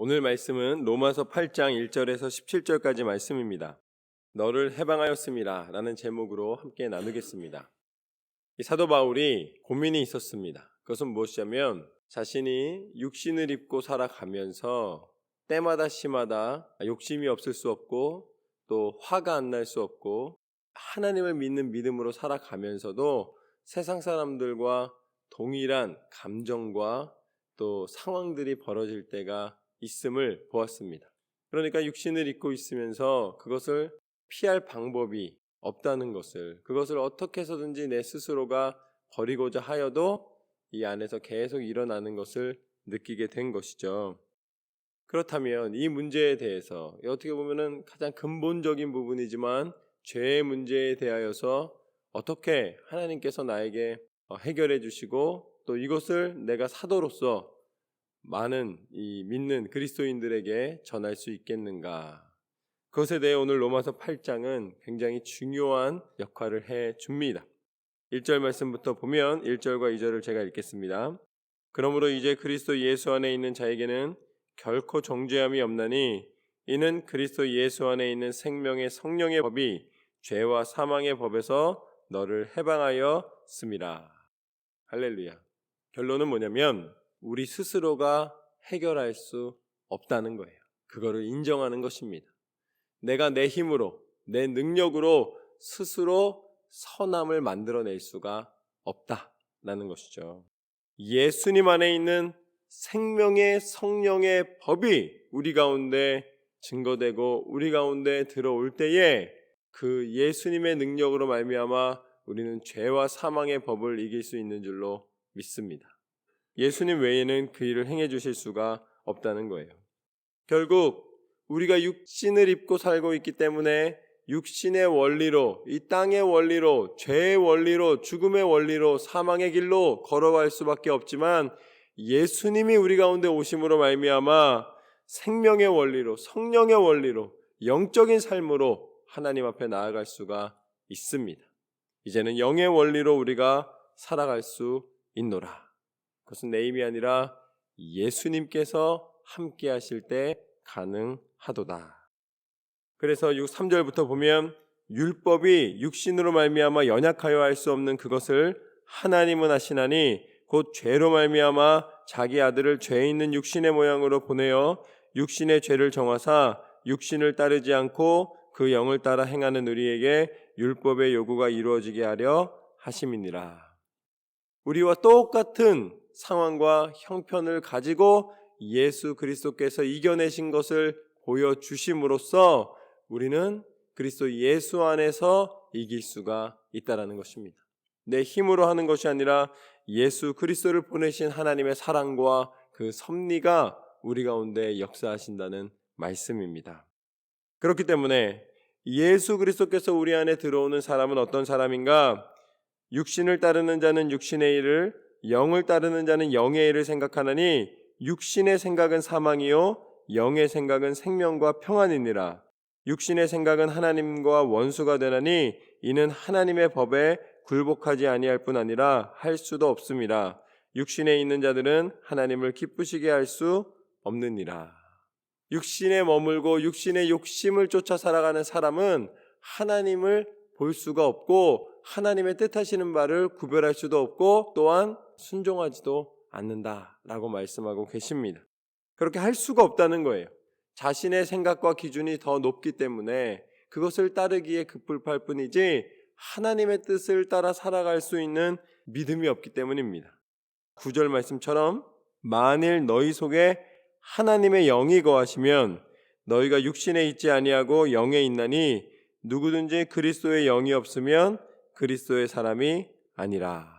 오늘 말씀은 로마서 8장 1절에서 17절까지 말씀입니다. 너를 해방하였음이라 라는 제목으로 함께 나누겠습니다. 이 사도 바울이 고민이 있었습니다. 그것은 무엇이냐면 자신이 육신을 입고 살아가면서 때마다 시마다 욕심이 없을 수 없고 또 화가 안 날 수 없고 하나님을 믿는 믿음으로 살아가면서도 세상 사람들과 동일한 감정과 또 상황들이 벌어질 때가 있음을 보았습니다. 그러니까 육신을 입고 있으면서 그것을 피할 방법이 없다는 것을, 그것을 어떻게 해서든지 내 스스로가 버리고자 하여도 이 안에서 계속 일어나는 것을 느끼게 된 것이죠. 그렇다면 이 문제에 대해서 어떻게 보면은 가장 근본적인 부분이지만 죄의 문제에 대하여서 어떻게 하나님께서 나에게 해결해 주시고 또 이것을 내가 사도로서 많은 이 믿는 그리스도인들에게 전할 수 있겠는가? 그것에 대해 오늘 로마서 8장은 굉장히 중요한 역할을 해 줍니다. 1절 말씀부터 보면 1절과 2절을 제가 읽겠습니다. 그러므로 이제 그리스도 예수 안에 있는 자에게는 결코 정죄함이 없나니 이는 그리스도 예수 안에 있는 생명의 성령의 법이 죄와 사망의 법에서 너를 해방하였음이라. 할렐루야. 결론은 뭐냐면 우리 스스로가 해결할 수 없다는 거예요. 그거를 인정하는 것입니다. 내가 내 힘으로, 내 능력으로 스스로 선함을 만들어낼 수가 없다라는 것이죠. 예수님 안에 있는 생명의 성령의 법이 우리 가운데 증거되고 우리 가운데 들어올 때에 그 예수님의 능력으로 말미암아 우리는 죄와 사망의 법을 이길 수 있는 줄로 믿습니다. 예수님 외에는 그 일을 행해 주실 수가 없다는 거예요. 결국 우리가 육신을 입고 살고 있기 때문에 육신의 원리로, 이 땅의 원리로, 죄의 원리로, 죽음의 원리로, 사망의 길로 걸어갈 수밖에 없지만 예수님이 우리 가운데 오심으로 말미암아 생명의 원리로, 성령의 원리로, 영적인 삶으로 하나님 앞에 나아갈 수가 있습니다. 이제는 영의 원리로 우리가 살아갈 수 있노라. 그것은 내 힘이 아니라 예수님께서 함께 하실 때 가능하도다. 그래서 3절부터 보면 율법이 육신으로 말미암아 연약하여 할 수 없는 그것을 하나님은 하시나니 곧 죄로 말미암아 자기 아들을 죄 있는 육신의 모양으로 보내어 육신의 죄를 정하사 육신을 따르지 않고 그 영을 따라 행하는 우리에게 율법의 요구가 이루어지게 하려 하심이니라. 우리와 똑같은 상황과 형편을 가지고 예수 그리스도께서 이겨내신 것을 보여주심으로써 우리는 그리스도 예수 안에서 이길 수가 있다는 것입니다. 내 힘으로 하는 것이 아니라 예수 그리스도를 보내신 하나님의 사랑과 그 섭리가 우리 가운데 역사하신다는 말씀입니다. 그렇기 때문에 예수 그리스도께서 우리 안에 들어오는 사람은 어떤 사람인가? 육신을 따르는 자는 육신의 일을, 영을 따르는 자는 영의 일을 생각하나니 육신의 생각은 사망이요 영의 생각은 생명과 평안이니라. 육신의 생각은 하나님과 원수가 되나니 이는 하나님의 법에 굴복하지 아니할 뿐 아니라 할 수도 없음이라. 육신에 있는 자들은 하나님을 기쁘시게 할 수 없느니라. 육신에 머물고 육신의 욕심을 쫓아 살아가는 사람은 하나님을 볼 수가 없고 하나님의 뜻하시는 바를 구별할 수도 없고 또한 순종하지도 않는다라고 말씀하고 계십니다. 그렇게 할 수가 없다는 거예요. 자신의 생각과 기준이 더 높기 때문에 그것을 따르기에 급급할 뿐이지 하나님의 뜻을 따라 살아갈 수 있는 믿음이 없기 때문입니다. 9절 말씀처럼 만일 너희 속에 하나님의 영이 거하시면 너희가 육신에 있지 아니하고 영에 있나니 누구든지 그리스도의 영이 없으면 그리스도의 사람이 아니라.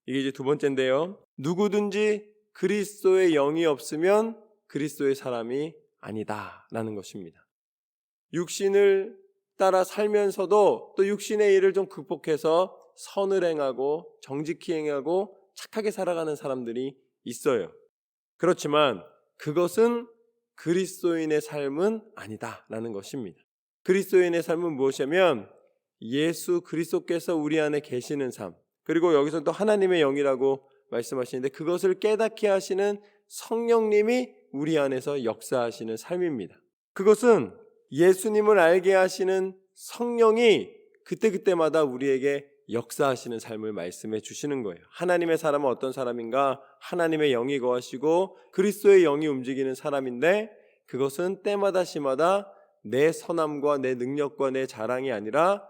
이게 이제 두 번째인데요. 누구든지 그리스도의 영이 없으면 그리스도의 사람이 아니다라는 것입니다. 육신을 따라 살면서도 또 육신의 일을 좀 극복해서 선을 행하고 정직히 행하고 착하게 살아가는 사람들이 있어요. 그렇지만 그것은 그리스도인의 삶은 아니다라는 것입니다. 그리스도인의 삶은 무엇이냐면 예수 그리스도께서 우리 안에 계시는 삶, 그리고 여기서 또 하나님의 영이라고 말씀하시는데 그것을 깨닫게 하시는 성령님이 우리 안에서 역사하시는 삶입니다. 그것은 예수님을 알게 하시는 성령이 그때그때마다 우리에게 역사하시는 삶을 말씀해 주시는 거예요. 하나님의 사람은 어떤 사람인가? 하나님의 영이 거하시고 그리스도의 영이 움직이는 사람인데, 그것은 때마다 시마다 내 선함과 내 능력과 내 자랑이 아니라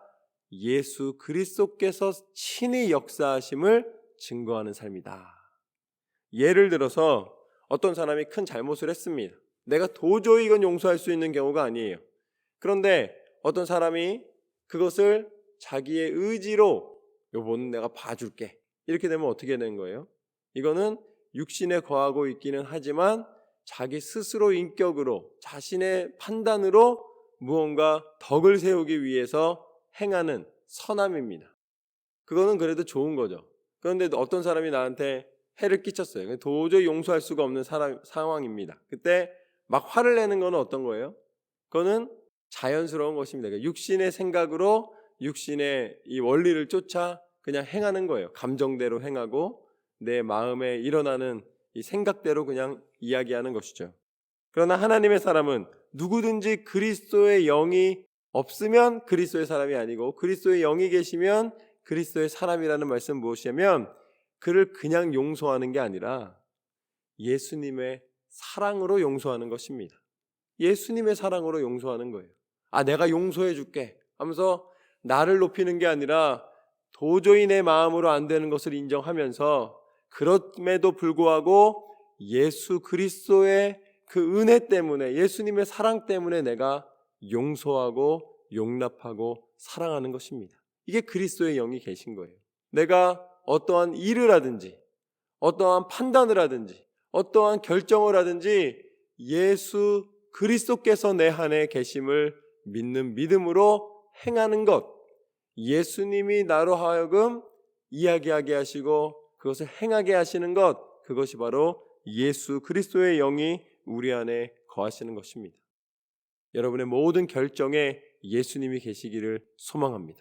예수 그리스도께서 친히 역사하심을 증거하는 삶이다. 예를 들어서 어떤 사람이 큰 잘못을 했습니다. 내가 도저히 이건 용서할 수 있는 경우가 아니에요. 그런데 어떤 사람이 그것을 자기의 의지로 요번은 내가 봐줄게, 이렇게 되면 어떻게 되는 거예요? 이거는 육신에 거하고 있기는 하지만 자기 스스로 인격으로 자신의 판단으로 무언가 덕을 세우기 위해서 행하는 선함입니다. 그거는 그래도 좋은 거죠. 그런데 어떤 사람이 나한테 해를 끼쳤어요. 도저히 용서할 수가 없는 상황입니다. 그때 막 화를 내는 건 어떤 거예요? 그거는 자연스러운 것입니다. 그러니까 육신의 생각으로 육신의 이 원리를 쫓아 그냥 행하는 거예요. 감정대로 행하고 내 마음에 일어나는 이 생각대로 그냥 이야기하는 것이죠. 그러나 하나님의 사람은 누구든지 그리스도의 영이 없으면 그리스도의 사람이 아니고, 그리스도의 영이 계시면 그리스도의 사람이라는 말씀 무엇이냐면, 그를 그냥 용서하는 게 아니라 예수님의 사랑으로 용서하는 것입니다. 예수님의 사랑으로 용서하는 거예요. 내가 용서해 줄게 하면서 나를 높이는 게 아니라 도저히 내 마음으로 안 되는 것을 인정하면서, 그럼에도 불구하고 예수 그리스도의 그 은혜 때문에, 예수님의 사랑 때문에 내가 용서하고 용납하고 사랑하는 것입니다. 이게 그리스도의 영이 계신 거예요. 내가 어떠한 일을 하든지 어떠한 판단을 하든지 어떠한 결정을 하든지 예수 그리스도께서 내 안에 계심을 믿는 믿음으로 행하는 것, 예수님이 나로 하여금 이야기하게 하시고 그것을 행하게 하시는 것, 그것이 바로 예수 그리스도의 영이 우리 안에 거하시는 것입니다. 여러분의 모든 결정에 예수님이 계시기를 소망합니다.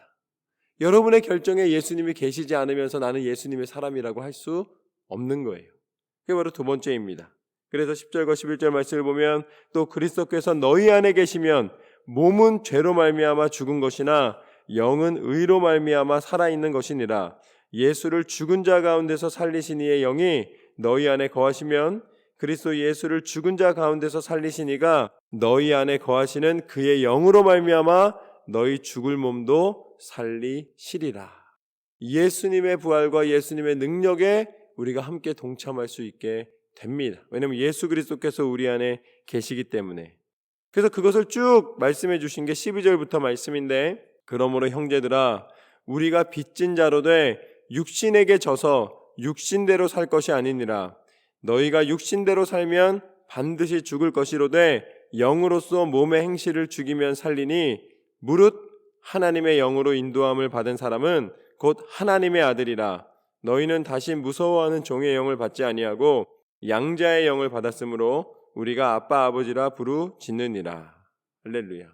여러분의 결정에 예수님이 계시지 않으면서 나는 예수님의 사람이라고 할 수 없는 거예요. 그게 바로 두 번째입니다. 그래서 10절과 11절 말씀을 보면, 또 그리스도께서 너희 안에 계시면 몸은 죄로 말미암아 죽은 것이나 영은 의로 말미암아 살아있는 것이니라. 예수를 죽은 자 가운데서 살리신 이의 영이 너희 안에 거하시면 그리스도 예수를 죽은 자 가운데서 살리신 이가 너희 안에 거하시는 그의 영으로 말미암아 너희 죽을 몸도 살리시리라. 예수님의 부활과 예수님의 능력에 우리가 함께 동참할 수 있게 됩니다. 왜냐하면 예수 그리스도께서 우리 안에 계시기 때문에. 그래서 그것을 쭉 말씀해 주신 게 12절부터 말씀인데, 그러므로 형제들아 우리가 빚진 자로 돼 육신에게 져서 육신대로 살 것이 아니니라. 너희가 육신대로 살면 반드시 죽을 것이로되 영으로서 몸의 행실을 죽이면 살리니, 무릇 하나님의 영으로 인도함을 받은 사람은 곧 하나님의 아들이라. 너희는 다시 무서워하는 종의 영을 받지 아니하고 양자의 영을 받았으므로 우리가 아빠 아버지라 부르짖느니라. 할렐루야.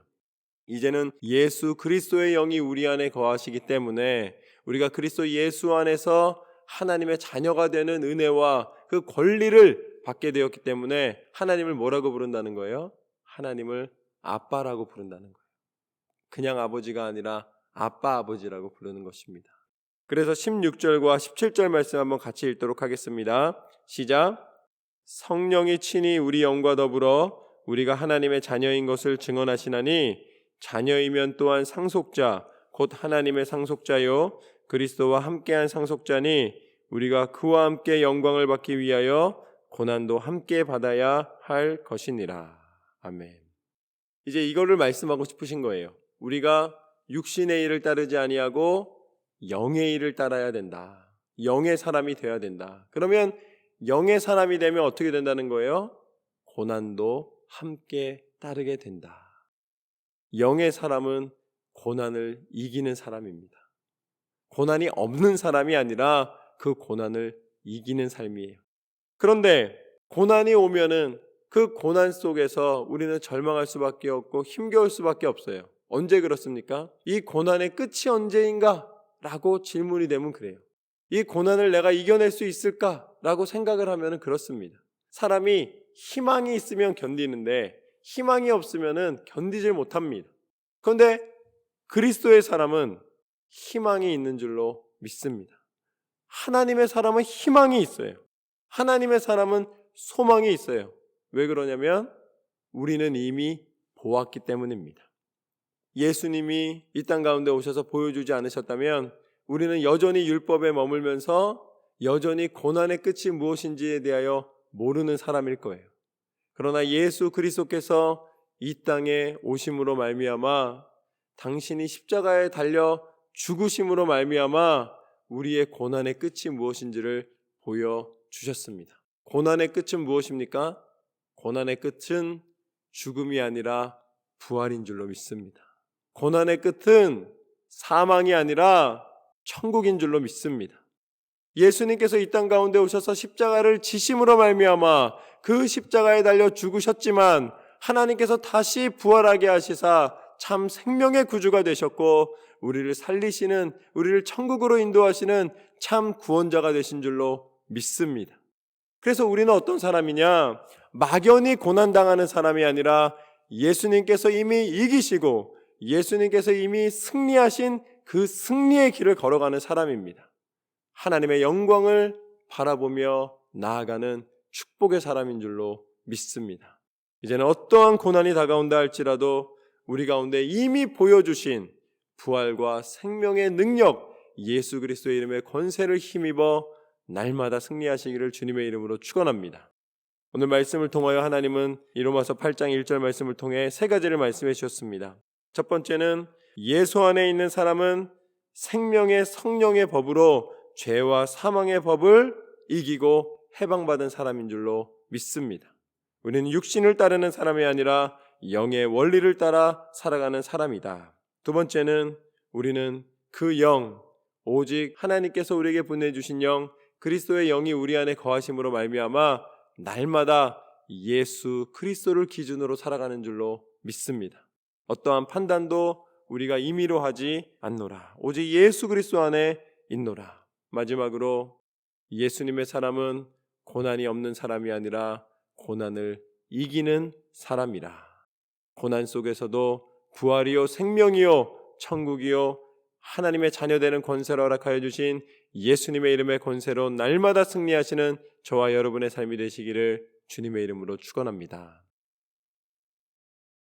이제는 예수 그리스도의 영이 우리 안에 거하시기 때문에 우리가 그리스도 예수 안에서 하나님의 자녀가 되는 은혜와 그 권리를 받게 되었기 때문에 하나님을 뭐라고 부른다는 거예요? 하나님을 아빠라고 부른다는 거예요. 그냥 아버지가 아니라 아빠 아버지라고 부르는 것입니다. 그래서 16절과 17절 말씀 한번 같이 읽도록 하겠습니다. 시작. 성령이 친히 우리 영과 더불어 우리가 하나님의 자녀인 것을 증언하시나니, 자녀이면 또한 상속자 곧 하나님의 상속자요 그리스도와 함께한 상속자니, 우리가 그와 함께 영광을 받기 위하여 고난도 함께 받아야 할 것이니라. 아멘. 이제 이거를 말씀하고 싶으신 거예요. 우리가 육신의 일을 따르지 아니하고 영의 일을 따라야 된다. 영의 사람이 되어야 된다. 그러면 영의 사람이 되면 어떻게 된다는 거예요? 고난도 함께 따르게 된다. 영의 사람은 고난을 이기는 사람입니다. 고난이 없는 사람이 아니라 그 고난을 이기는 삶이에요. 그런데 고난이 오면은 그 고난 속에서 우리는 절망할 수밖에 없고 힘겨울 수밖에 없어요. 언제 그렇습니까? 이 고난의 끝이 언제인가? 라고 질문이 되면 그래요. 이 고난을 내가 이겨낼 수 있을까? 라고 생각을 하면 그렇습니다. 사람이 희망이 있으면 견디는데 희망이 없으면 견디질 못합니다. 그런데 그리스도의 사람은 희망이 있는 줄로 믿습니다. 하나님의 사람은 희망이 있어요. 하나님의 사람은 소망이 있어요. 왜 그러냐면 우리는 이미 보았기 때문입니다. 예수님이 이 땅 가운데 오셔서 보여주지 않으셨다면 우리는 여전히 율법에 머물면서 여전히 고난의 끝이 무엇인지에 대하여 모르는 사람일 거예요. 그러나 예수 그리스도께서 이 땅에 오심으로 말미암아 당신이 십자가에 달려 죽으심으로 말미암아 우리의 고난의 끝이 무엇인지를 보여주셨습니다. 고난의 끝은 무엇입니까? 고난의 끝은 죽음이 아니라 부활인 줄로 믿습니다. 고난의 끝은 사망이 아니라 천국인 줄로 믿습니다. 예수님께서 이 땅 가운데 오셔서 십자가를 지심으로 말미암아 그 십자가에 달려 죽으셨지만 하나님께서 다시 부활하게 하시사 참 생명의 구주가 되셨고 우리를 살리시는, 우리를 천국으로 인도하시는 참 구원자가 되신 줄로 믿습니다. 그래서 우리는 어떤 사람이냐? 막연히 고난당하는 사람이 아니라 예수님께서 이미 이기시고 예수님께서 이미 승리하신 그 승리의 길을 걸어가는 사람입니다. 하나님의 영광을 바라보며 나아가는 축복의 사람인 줄로 믿습니다. 이제는 어떠한 고난이 다가온다 할지라도 우리 가운데 이미 보여주신 부활과 생명의 능력, 예수 그리스도의 이름의 권세를 힘입어 날마다 승리하시기를 주님의 이름으로 축원합니다. 오늘 말씀을 통하여 하나님은 이 로마서 8장 1절 말씀을 통해 세 가지를 말씀해 주셨습니다. 첫 번째는 예수 안에 있는 사람은 생명의 성령의 법으로 죄와 사망의 법을 이기고 해방받은 사람인 줄로 믿습니다. 우리는 육신을 따르는 사람이 아니라 영의 원리를 따라 살아가는 사람이다. 두 번째는 우리는 그 영, 오직 하나님께서 우리에게 보내주신 영, 그리스도의 영이 우리 안에 거하심으로 말미암아 날마다 예수 그리스도를 기준으로 살아가는 줄로 믿습니다. 어떠한 판단도 우리가 임의로 하지 않노라. 오직 예수 그리스도 안에 있노라. 마지막으로 예수님의 사람은 고난이 없는 사람이 아니라 고난을 이기는 사람이라. 고난 속에서도 부활이요 생명이요 천국이요 하나님의 자녀되는 권세를 허락하여 주신 예수님의 이름의 권세로 날마다 승리하시는 저와 여러분의 삶이 되시기를 주님의 이름으로 축원합니다.